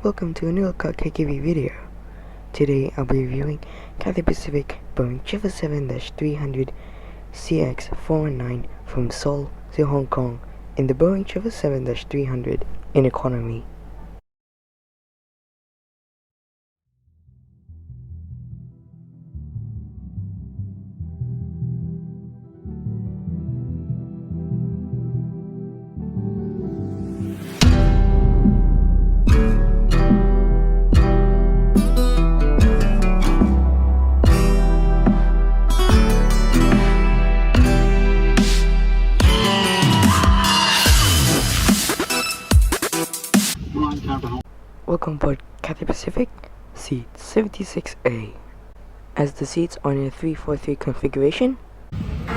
Welcome to a new KKV video. Today I'll be reviewing Cathay Pacific Boeing 777-300 CX419 from Seoul to Hong Kong in the Boeing 777-300 in economy. Welcome aboard Cathay Pacific, seat 76A. As the seats are in a 343 configuration,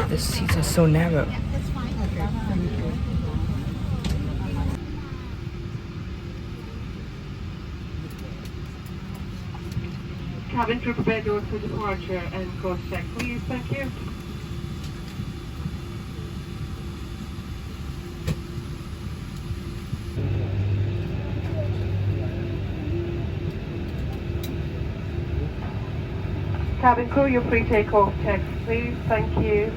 the seats are so narrow. Cabin crew prepare doors for departure and course check, please. Thank you. Cabin crew, your pre-takeoff checks, please. Thank you.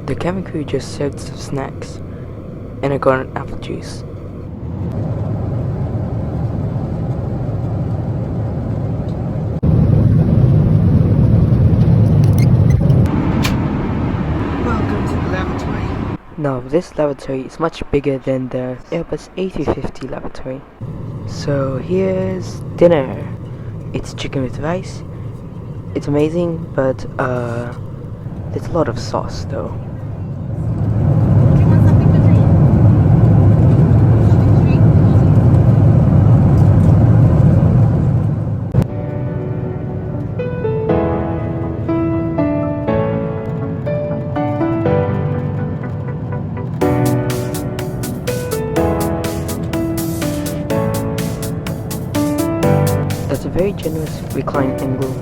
The cabin crew just served some snacks, and I got an apple juice. Welcome to the lavatory. Now, this lavatory is much bigger than the Airbus A350 lavatory. So here's dinner. It's chicken with rice. It's amazing, but there's a lot of sauce though. generous recline and room.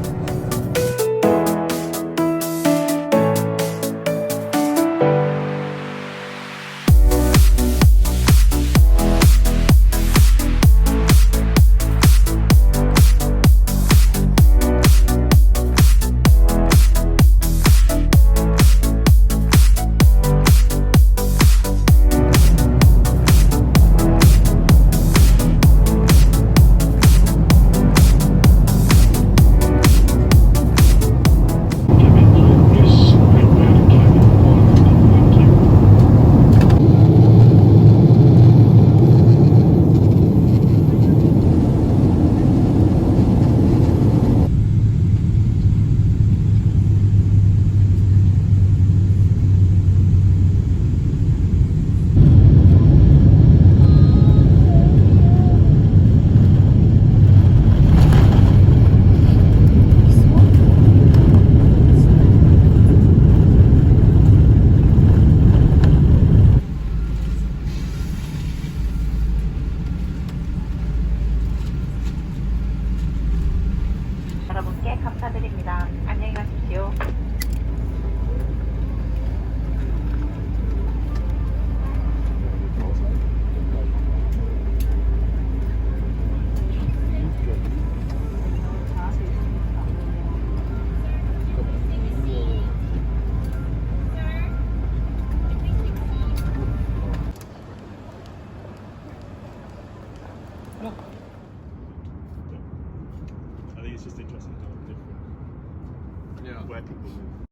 여러분께 감사드립니다. 안녕히 가십시오. I think it's just interesting how different where people live.